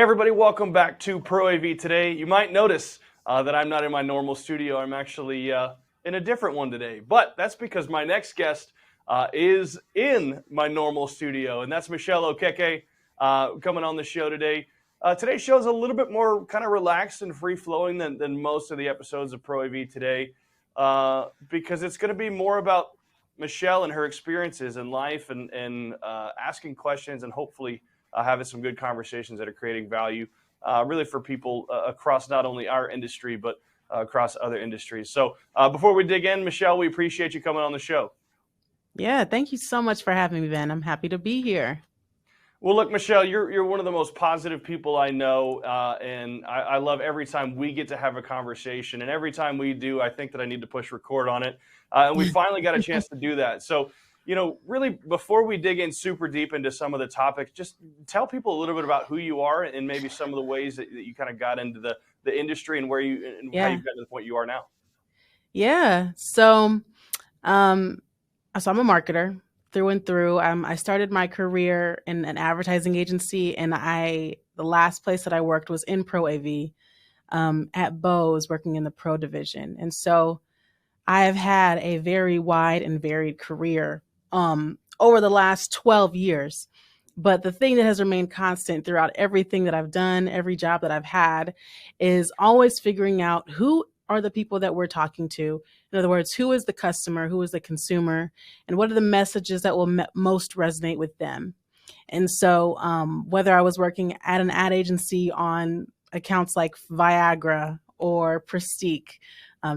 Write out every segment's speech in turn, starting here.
Everybody, welcome back to Pro AV today. You might notice that I'm not in my normal studio. I'm actually in a different one today, but that's because my next guest is in my normal studio, and that's Michelle Okeke coming on the show today. Today's show is a little bit more kind of relaxed and free-flowing than most of the episodes of Pro AV today because it's going to be more about Michelle and her experiences in life and asking questions and hopefully having some good conversations that are creating value really for people across not only our industry, but across other industries. So before we dig in, Michelle, we appreciate you coming on the show. Yeah, thank you so much for having me, Ben. I'm happy to be here. Well, look, Michelle, you're one of the most positive people I know, and I love every time we get to have a conversation. And every time we do, I think that I need to push record on it. And we finally got a chance to do that. So, really, before we dig in super deep into some of the topics, just tell people a little bit about who you are and maybe some of the ways that you kind of got into the industry and how you've gotten to the point you are now. Yeah. So I'm a marketer through and through. I started my career in an advertising agency, and the last place that I worked was in Pro AV at Bose, working in the Pro division. And so I have had a very wide and varied career over the last 12 years. But the thing that has remained constant throughout everything that I've done, every job that I've had, is always figuring out who are the people that we're talking to. In other words, who is the customer, who is the consumer, and what are the messages that will most resonate with them. And so whether I was working at an ad agency on accounts like Viagra or Prestique,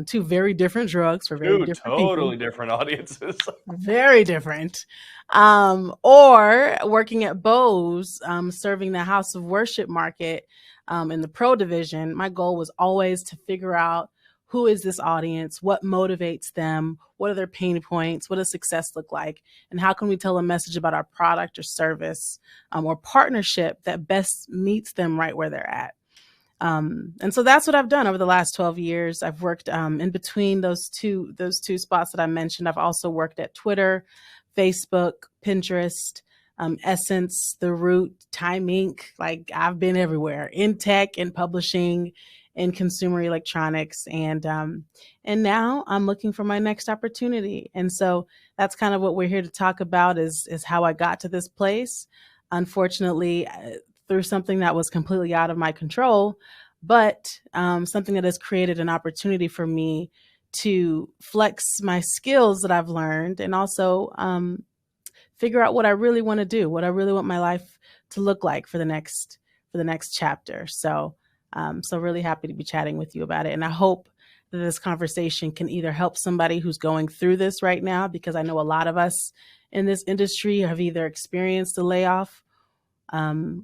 two very different drugs for very different totally people. different audiences. Very different. Or working at Bose, serving the house of worship market in the Pro division. My goal was always to figure out who is this audience, what motivates them, what are their pain points, what does success look like, and how can we tell a message about our product or service or partnership that best meets them right where they're at. And so that's what I've done over the last 12 years. I've worked in between those two spots that I mentioned. I've also worked at Twitter, Facebook, Pinterest, Essence, The Root, Time Inc. Like I've been everywhere in tech and publishing, in consumer electronics, and now I'm looking for my next opportunity. And so that's kind of what we're here to talk about is how I got to this place. Unfortunately, through something that was completely out of my control, but something that has created an opportunity for me to flex my skills that I've learned and also figure out what I really want to do, what I really want my life to look like for the next chapter. So really happy to be chatting with you about it. And I hope that this conversation can either help somebody who's going through this right now, because I know a lot of us in this industry have either experienced a layoff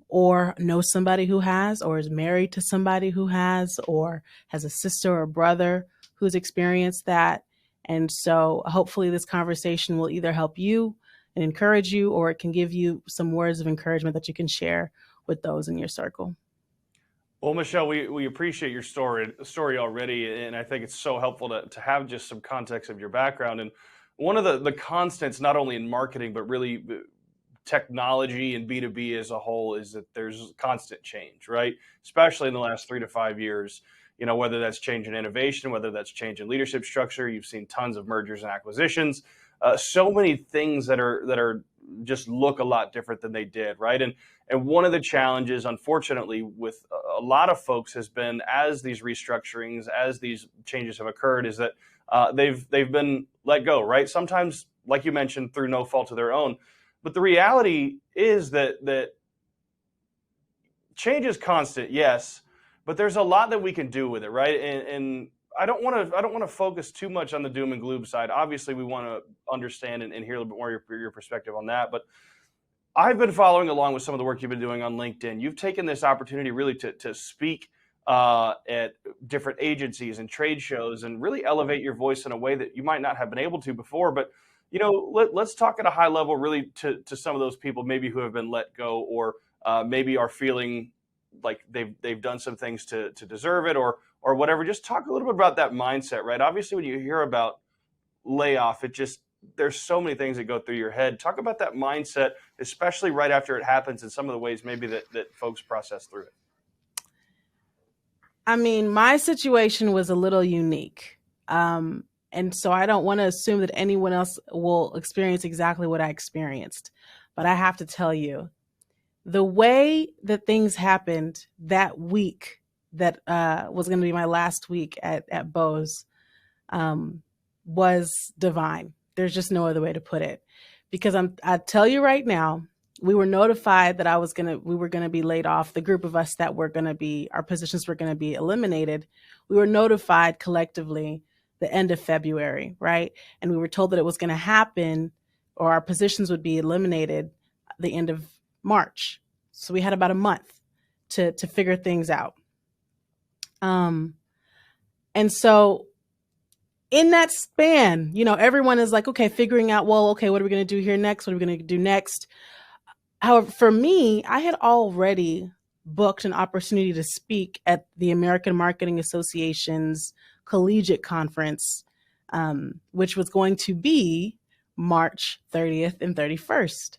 or know somebody who has, or is married to somebody who has, or has a sister or a brother who's experienced that. And so hopefully this conversation will either help you and encourage you, or it can give you some words of encouragement that you can share with those in your circle. Well, Michelle, we appreciate your story already, and I think it's so helpful to have just some context of your background. And one of the constants, not only in marketing, but really technology and B2B as a whole, is that there's constant change, right? Especially in the last 3 to 5 years, whether that's change in innovation, whether that's change in leadership structure. You've seen tons of mergers and acquisitions, so many things that are just look a lot different than they did, right? And one of the challenges, unfortunately, with a lot of folks has been, as these restructurings, as these changes have occurred, is that they've been let go, right? Sometimes, like you mentioned, through no fault of their own. But the reality is that change is constant, yes, but there's a lot that we can do with it, right? And I don't want to focus too much on the doom and gloom side. Obviously, we want to understand and hear a little bit more your perspective on that. But I've been following along with some of the work you've been doing on LinkedIn. You've taken this opportunity really to speak at different agencies and trade shows and really elevate your voice in a way that you might not have been able to before. But let's talk at a high level, really, to some of those people maybe who have been let go, or maybe are feeling like they've done some things to deserve it, or whatever. Just talk a little bit about that mindset, right? Obviously, when you hear about layoff, there's so many things that go through your head. Talk about that mindset, especially right after it happens, and some of the ways maybe that folks process through it. I mean, my situation was a little unique. Um, and so I don't want to assume that anyone else will experience exactly what I experienced. But I have to tell you, the way that things happened that week that was going to be my last week at Bose um, was divine. There's just no other way to put it. Because I tell you right now, we were notified that we were gonna be laid off. The group of us that were gonna be, our positions were gonna be eliminated. We were notified collectively the end of February, right? And we were told that it was gonna happen, or our positions would be eliminated the end of March. So we had about a month to figure things out. Um, and so in that span, everyone is like, okay, figuring out, well, okay, what are we going to do here next? What are we going to do next? However, for me, I had already booked an opportunity to speak at the American Marketing Association's Collegiate conference, which was going to be March 30th and 31st.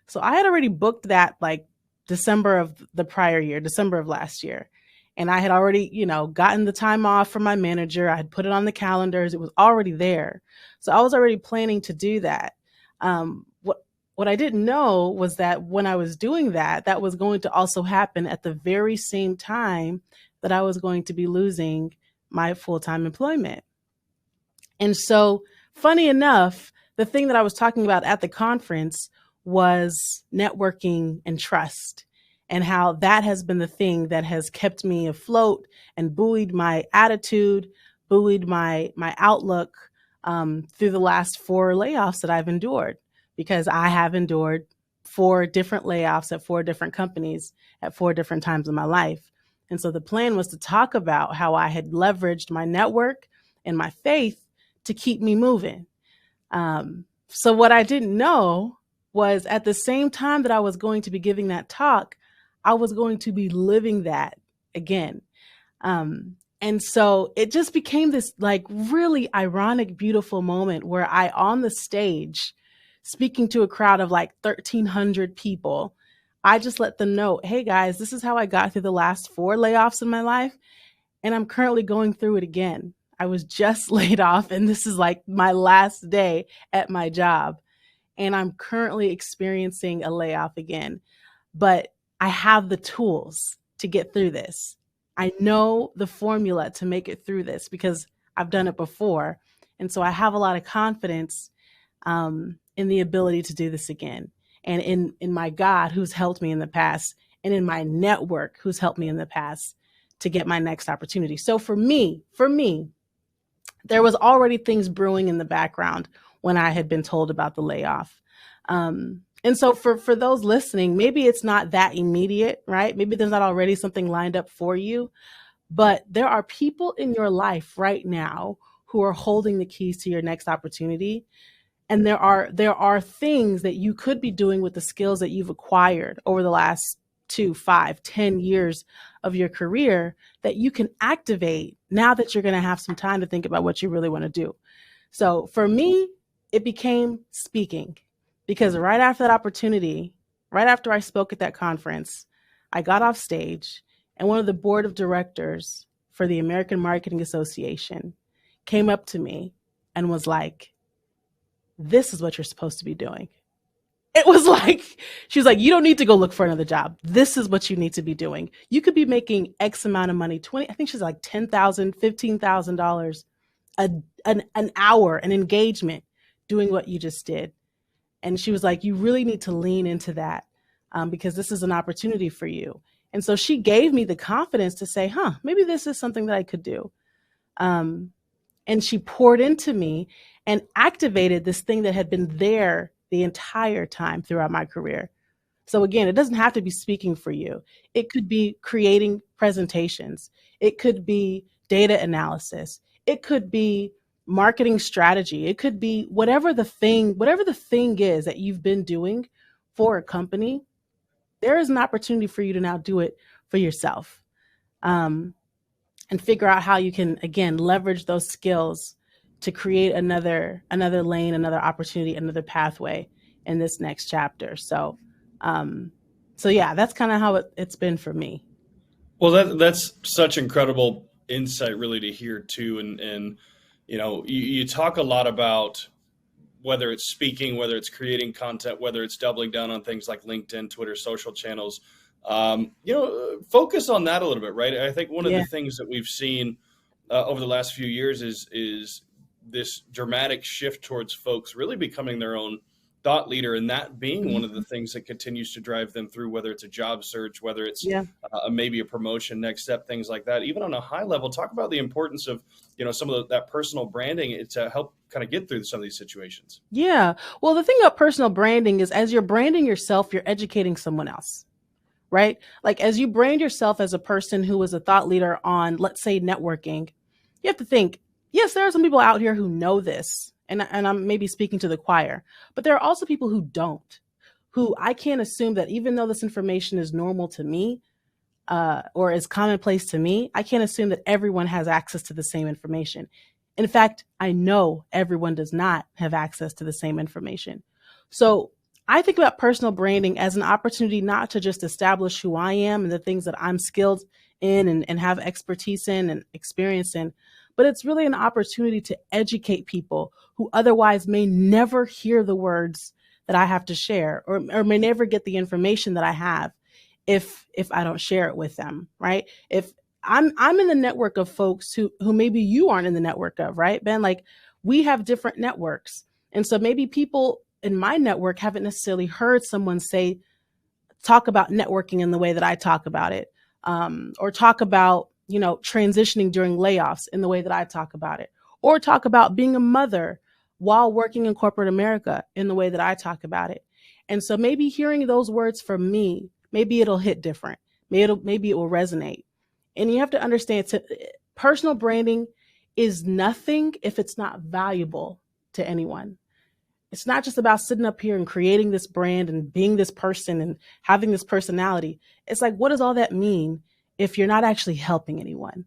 So I had already booked that like December of the prior year, December of last year. And I had already, gotten the time off from my manager. I had put it on the calendars. It was already there. So I was already planning to do that. What I didn't know was that when I was doing that, that was going to also happen at the very same time that I was going to be losing my full-time employment. And so, funny enough, the thing that I was talking about at the conference was networking and trust, and how that has been the thing that has kept me afloat and buoyed my attitude, buoyed my outlook through the last 4 layoffs that I've endured, because I have endured 4 different layoffs at 4 different companies at 4 different times in my life. And so the plan was to talk about how I had leveraged my network and my faith to keep me moving. So what I didn't know was, at the same time that I was going to be giving that talk, I was going to be living that again. And so it just became this like really ironic, beautiful moment where I, on the stage, speaking to a crowd of like 1,300 people, I just let them know, hey guys, this is how I got through the last 4 layoffs in my life. And I'm currently going through it again. I was just laid off, and this is like my last day at my job. And I'm currently experiencing a layoff again. But I have the tools to get through this. I know the formula to make it through this because I've done it before. And so I have a lot of confidence in the ability to do this again. And in my God, who's helped me in the past, and in my network, who's helped me in the past to get my next opportunity. So for me, there was already things brewing in the background when I had been told about the layoff. And so for those listening, maybe it's not that immediate, right? Maybe there's not already something lined up for you, but there are people in your life right now who are holding the keys to your next opportunity. And there are things that you could be doing with the skills that you've acquired over the last 2, 5, 10 years of your career that you can activate now that you're going to have some time to think about what you really want to do. So for me, it became speaking, because right after that opportunity, right after I spoke at that conference, I got off stage, and one of the board of directors for the American Marketing Association came up to me and was like, this is what you're supposed to be doing. It was like, she was like, you don't need to go look for another job. This is what you need to be doing. You could be making X amount of money, I think she's like $10,000, $15,000 an hour, an engagement, doing what you just did. And she was like, you really need to lean into that because this is an opportunity for you. And so she gave me the confidence to say, maybe this is something that I could do. And she poured into me and activated this thing that had been there the entire time throughout my career. So again, it doesn't have to be speaking for you. It could be creating presentations. It could be data analysis. It could be marketing strategy. It could be whatever the thing is that you've been doing for a company. There is an opportunity for you to now do it for yourself. And figure out how you can, again, leverage those skills to create another lane, another opportunity, another pathway in this next chapter. So yeah, that's kind of how it's been for me. Well, that's such incredible insight, really, to hear too. And you talk a lot about whether it's speaking, whether it's creating content, whether it's doubling down on things like LinkedIn, Twitter, social channels. Focus on that a little bit, right? I think one of the Yeah. things that we've seen over the last few years is this dramatic shift towards folks really becoming their own thought leader, and that being one of the Mhm. things that continues to drive them through, whether it's a job search, whether it's Yeah. maybe a promotion, next step, things like that. Even on a high level, talk about the importance of some of that personal branding to help kind of get through some of these situations. Yeah. Well, the thing about personal branding is as you're branding yourself, you're educating someone else, right? Like as you brand yourself as a person who is a thought leader on, let's say, networking, you have to think, yes, there are some people out here who know this, and I'm maybe speaking to the choir, but there are also people who don't, who I can't assume that even though this information is normal to me, or is commonplace to me, I can't assume that everyone has access to the same information. In fact, I know everyone does not have access to the same information. So I think about personal branding as an opportunity not to just establish who I am and the things that I'm skilled in and have expertise in and experience in, but it's really an opportunity to educate people who otherwise may never hear the words that I have to share, or may never get the information that I have if I don't share it with them, right? If I'm in the network of folks who maybe you aren't in the network of, right, Ben? Like we have different networks. And so maybe people in my network haven't necessarily heard someone say, talk about networking in the way that I talk about it, or talk about, transitioning during layoffs in the way that I talk about it, or talk about being a mother while working in corporate America in the way that I talk about it. And so maybe hearing those words from me, maybe it'll hit different. Maybe it will resonate. And you have to understand, personal branding is nothing if it's not valuable to anyone. It's not just about sitting up here and creating this brand and being this person and having this personality. It's like, what does all that mean if you're not actually helping anyone?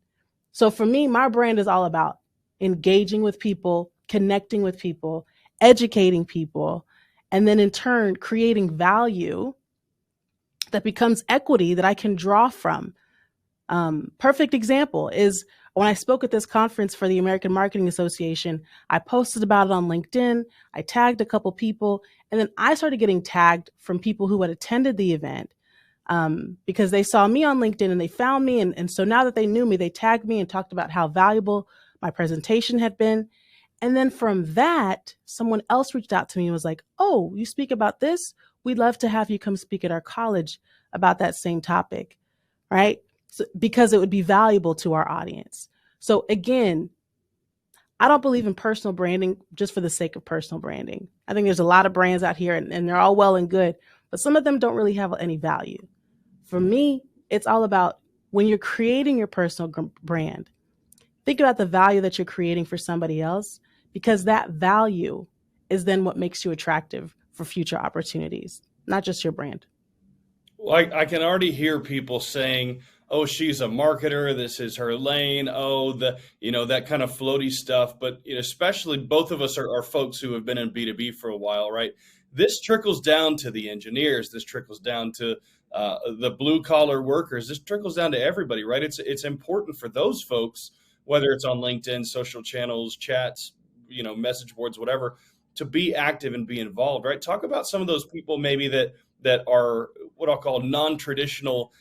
So for me, my brand is all about engaging with people, connecting with people, educating people, and then in turn, creating value that becomes equity that I can draw from. Perfect example is when I spoke at this conference for the American Marketing Association, I posted about it on LinkedIn. I tagged a couple people, and then I started getting tagged from people who had attended the event, because they saw me on LinkedIn and they found me. And so now that they knew me, they tagged me and talked about how valuable my presentation had been. And then from that, someone else reached out to me and was like, oh, you speak about this? We'd love to have you come speak at our college about that same topic, right? So, because it would be valuable to our audience. So again, I don't believe in personal branding just for the sake of personal branding. I think there's a lot of brands out here and they're all well and good, but some of them don't really have any value. For me, it's all about when you're creating your personal brand, think about the value that you're creating for somebody else, because that value is then what makes you attractive for future opportunities, not just your brand. Well, I can already hear people saying, "Oh, she's a marketer. This is her lane." Oh, that kind of floaty stuff. But especially both of us are folks who have been in B2B for a while, right? This trickles down to the engineers. This trickles down to the blue collar workers. This trickles down to everybody, right? It's important for those folks, whether it's on LinkedIn, social channels, chats, message boards, whatever, to be active and be involved, right? Talk about some of those people maybe that are what I'll call non-traditional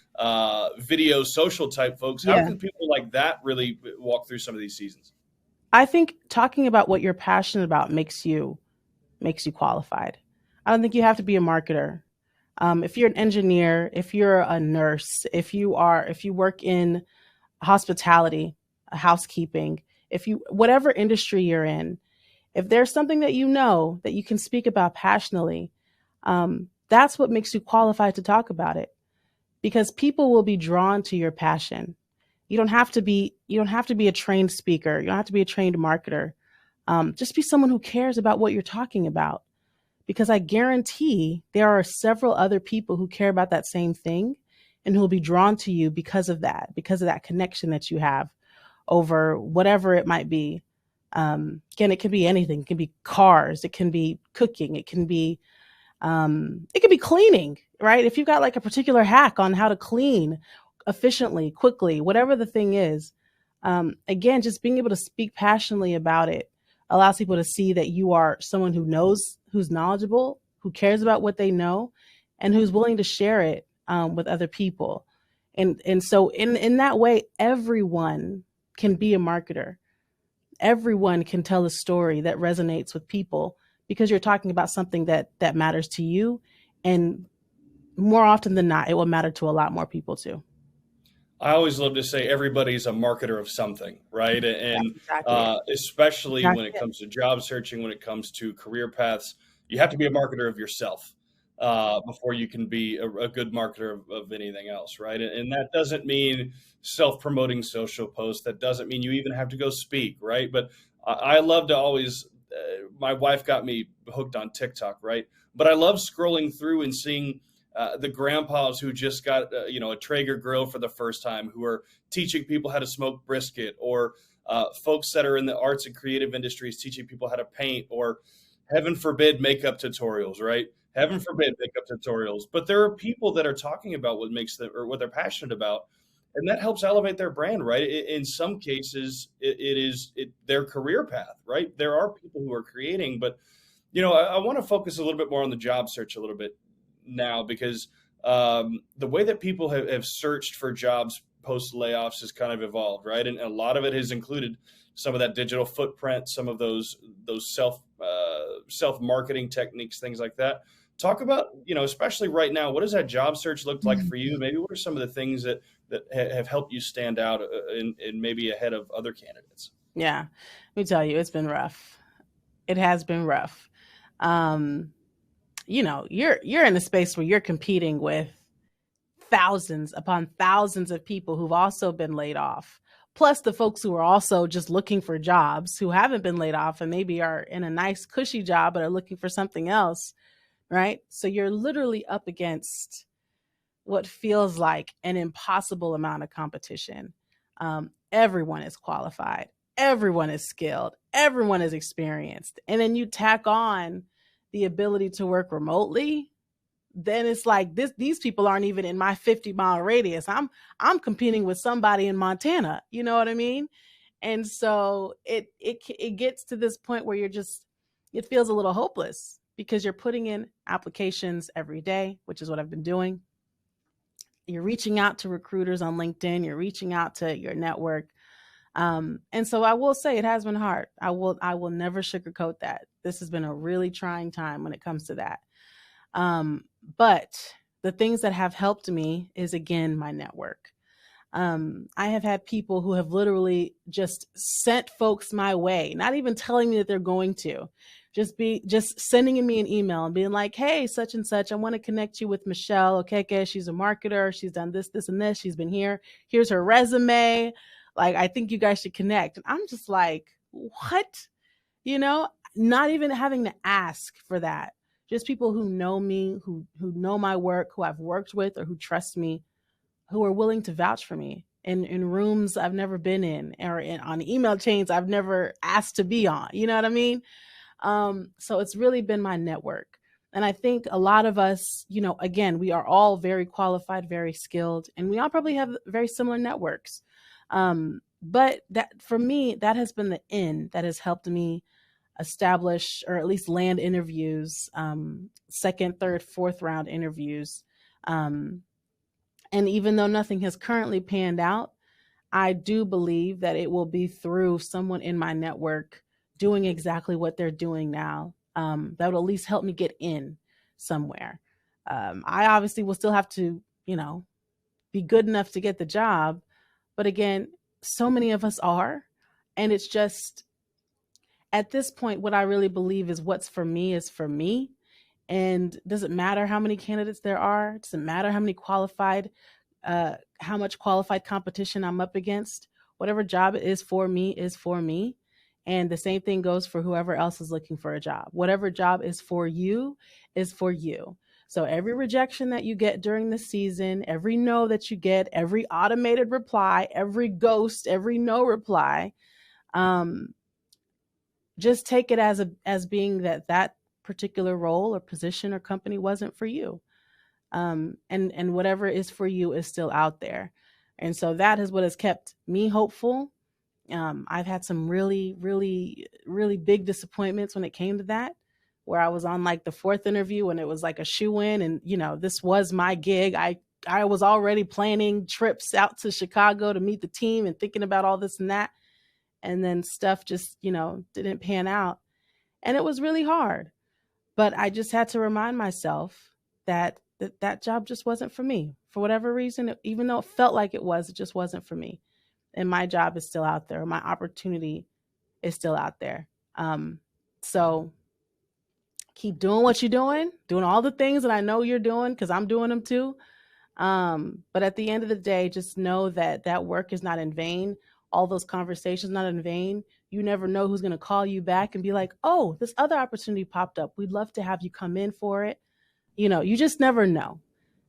video social type folks. How Yeah. can people like that really walk through some of these seasons? I think talking about what you're passionate about makes you qualified. I don't think you have to be a marketer. If you're an engineer, if you're a nurse, if you work in hospitality, housekeeping, whatever industry you're in, if there's something that you know that you can speak about passionately, that's what makes you qualified to talk about it, because people will be drawn to your passion. You don't have to be a trained speaker. You don't have to be a trained marketer. Just be someone who cares about what you're talking about, because I guarantee there are several other people who care about that same thing and who will be drawn to you because of that connection that you have over whatever it might be. Again, it can be anything. It can be cars. It can be cooking. It can be cleaning, right? If you've got like a particular hack on how to clean, efficiently, quickly, whatever the thing is. Again, just being able to speak passionately about it allows people to see that you are someone who knows, who's knowledgeable, who cares about what they know, and who's willing to share it with other people. And so in that way, everyone can be a marketer. Everyone can tell a story that resonates with people because you're talking about something that matters to you, and more often than not, it will matter to a lot more people too. I always love to say everybody's a marketer of something, right? That's And exactly it. especially when Exactly it it. comes to job searching, when it comes to career paths, you have to be a marketer of yourself before you can be a good marketer of anything else, right? And that doesn't mean self-promoting social posts. That doesn't mean you even have to go speak, right? But I love to always. My wife got me hooked on TikTok, right? But I love scrolling through and seeing the grandpas who just got a Traeger grill for the first time, who are teaching people how to smoke brisket, or folks that are in the arts and creative industries teaching people how to paint, or heaven forbid makeup tutorials, right? Heaven forbid makeup tutorials. But there are people that are talking about what makes them or what they're passionate about, and that helps elevate their brand, right? In some cases, it is their career path, right? There are people who are creating, but I want to focus a little bit more on the job search a little bit now, because the way that people have searched for jobs post layoffs has kind of evolved, right? And a lot of it has included some of that digital footprint, some of those self marketing techniques, things like that. Talk about, especially right now, what does that job search look like for you? Maybe what are some of the things that have helped you stand out in maybe ahead of other candidates? Yeah. Let me tell you, it's been rough. It has been rough. Um, you're in a space where you're competing with thousands upon thousands of people who've also been laid off, plus the folks who are also just looking for jobs who haven't been laid off and maybe are in a nice cushy job but are looking for something else, right? So you're literally up against what feels like an impossible amount of competition. Everyone is qualified, everyone is skilled, everyone is experienced, and then you tack on the ability to work remotely. Then it's like these people aren't even in my 50-mile radius. I'm competing with somebody in Montana. You know what I mean? And so it gets to this point where it feels a little hopeless because you're putting in applications every day, which is what I've been doing. You're reaching out to recruiters on LinkedIn, you're reaching out to your network. And so I will say it has been hard. I will never sugarcoat that. This has been a really trying time when it comes to that. But the things that have helped me is, again, my network. I have had people who have literally just sent folks my way, not even telling me that they're going to, just sending me an email and being like, "Hey, such and such, I want to connect you with Michelle Okeke. She's a marketer. She's done this, this, and this. She's been here. Here's her resume. Like, I think you guys should connect." And I'm just like, "What?" You know, not even having to ask for that. Just people who know me, who know my work, who I've worked with, or who trust me, who are willing to vouch for me in rooms I've never been in, or on email chains I've never asked to be on. You know what I mean? So it's really been my network. And I think a lot of us, again, we are all very qualified, very skilled, and we all probably have very similar networks. But that, for me, that has been the end that has helped me establish or at least land interviews, second, third, fourth round interviews. And even though nothing has currently panned out, I do believe that it will be through someone in my network doing exactly what they're doing now, that would at least help me get in somewhere. I obviously will still have to, be good enough to get the job. But again, so many of us are. And it's just, at this point, what I really believe is what's for me is for me. And doesn't matter how many candidates there are, doesn't matter how much qualified competition I'm up against. Whatever job it is for me is for me. And the same thing goes for whoever else is looking for a job. Whatever job is for you is for you. So every rejection that you get during the season, every no that you get, every automated reply, every ghost, every no reply, um, just take it as being that particular role or position or company wasn't for you. And whatever is for you is still out there. And so that is what has kept me hopeful. I've had some really, really, really big disappointments when it came to that, where I was on like the fourth interview and it was like a shoe in, and this was my gig. I was already planning trips out to Chicago to meet the team and thinking about all this and that, and then stuff just didn't pan out, and it was really hard. But I just had to remind myself that that job just wasn't for me for whatever reason. Even though it felt like it was, it just wasn't for me. And my job is still out there. My opportunity is still out there. So keep doing what you're doing all the things that I know you're doing, because I'm doing them too. But at the end of the day, just know that that work is not in vain. All those conversations not in vain. You never know who's going to call you back and be like, "Oh, this other opportunity popped up. We'd love to have you come in for it." You just never know.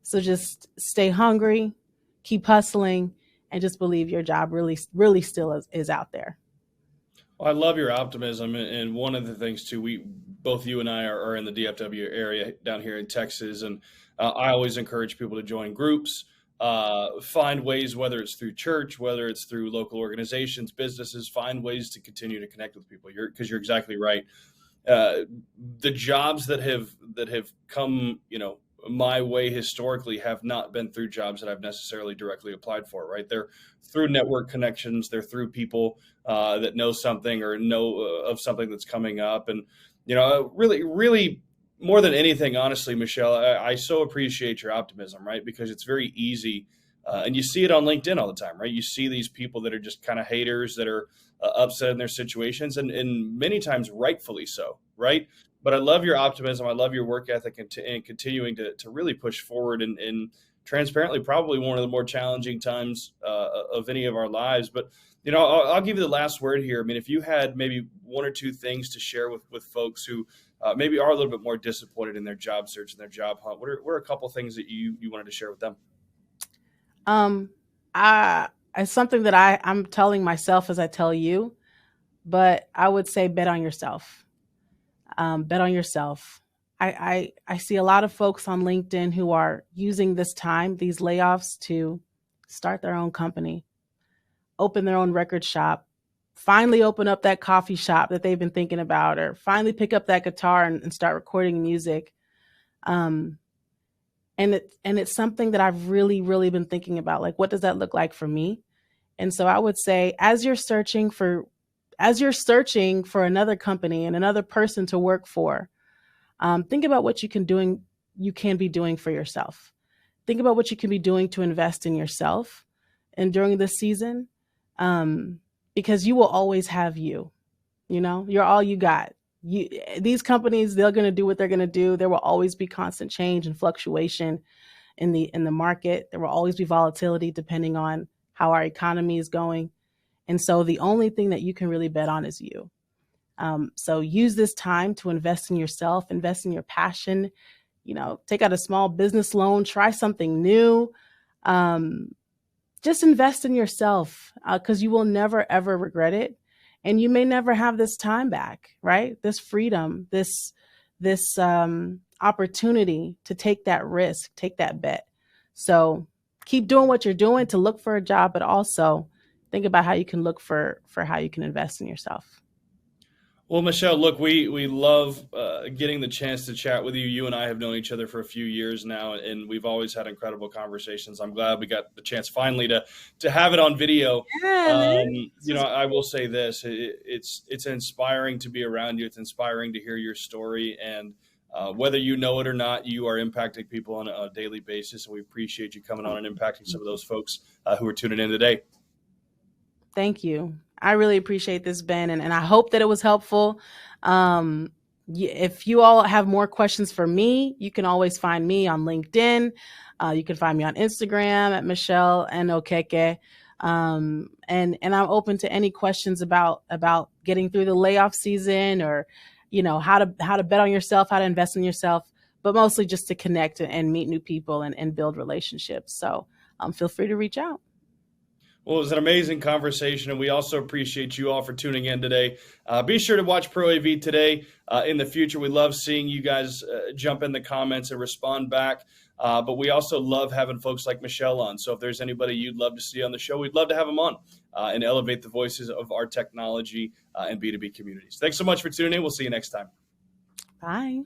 So just stay hungry, keep hustling, and just believe your job really, really still is out there. Well, I love your optimism, and one of the things too, we both you and I are in the DFW area down here in Texas, and I always encourage people to join groups, find ways, whether it's through church, whether it's through local organizations, businesses, find ways to continue to connect with people. Because you're exactly right. Uh, the jobs that have come, my way historically have not been through jobs that I've necessarily directly applied for, right? They're through network connections. They're through people that know something or know of something that's coming up. And, really, really more than anything, honestly, Michelle, I so appreciate your optimism, right? Because it's very easy. And you see it on LinkedIn all the time, right? You see these people that are just kind of haters that are upset in their situations, and many times rightfully so, right? But I love your optimism. I love your work ethic, and continuing to really push forward, and transparently, probably one of the more challenging times of any of our lives. But, I'll give you the last word here. I mean, if you had maybe one or two things to share with folks who maybe are a little bit more disappointed in their job search and their job hunt, what are a couple things that you wanted to share with them? Um, I it's something that I'm telling myself as I tell you, but I would say bet on yourself. Bet on yourself. I see a lot of folks on LinkedIn who are using this time, these layoffs, to start their own company, open their own record shop, finally open up that coffee shop that they've been thinking about, or finally pick up that guitar and start recording music. Um, and it's something that I've really, really been thinking about. Like, what does that look like for me? And so I would say, as you're searching for another company and another person to work for, think about what you can be doing for yourself. Think about what you can be doing to invest in yourself and during this season, because you will always have you. You're all you got. These companies, they're going to do what they're going to do. There will always be constant change and fluctuation in the market. There will always be volatility depending on how our economy is going. And so the only thing that you can really bet on is you. So use this time to invest in yourself, invest in your passion, take out a small business loan, try something new. Just invest in yourself, because you will never, ever regret it. And you may never have this time back, right? This freedom, this opportunity to take that risk, take that bet. So keep doing what you're doing to look for a job, but also think about how you can look for how you can invest in yourself. Well, Michelle, look, we love getting the chance to chat with you. You and I have known each other for a few years now, and we've always had incredible conversations. I'm glad we got the chance finally to have it on video. Yeah, man. I will say this: it's inspiring to be around you. It's inspiring to hear your story, and whether you know it or not, you are impacting people on a daily basis, and we appreciate you coming on and impacting some of those folks who are tuning in today. Thank you. I really appreciate this, Ben, and I hope that it was helpful. If you all have more questions for me, you can always find me on LinkedIn. You can find me on Instagram at Michelle Okeke. And I'm open to any questions about getting through the layoff season, or how to bet on yourself, how to invest in yourself, but mostly just to connect and meet new people and build relationships. So feel free to reach out. Well, it was an amazing conversation, and we also appreciate you all for tuning in today. Be sure to watch Pro AV today. In the future, we love seeing you guys jump in the comments and respond back. But we also love having folks like Michelle on. So if there's anybody you'd love to see on the show, we'd love to have them on and elevate the voices of our technology and B2B communities. Thanks so much for tuning in. We'll see you next time. Bye.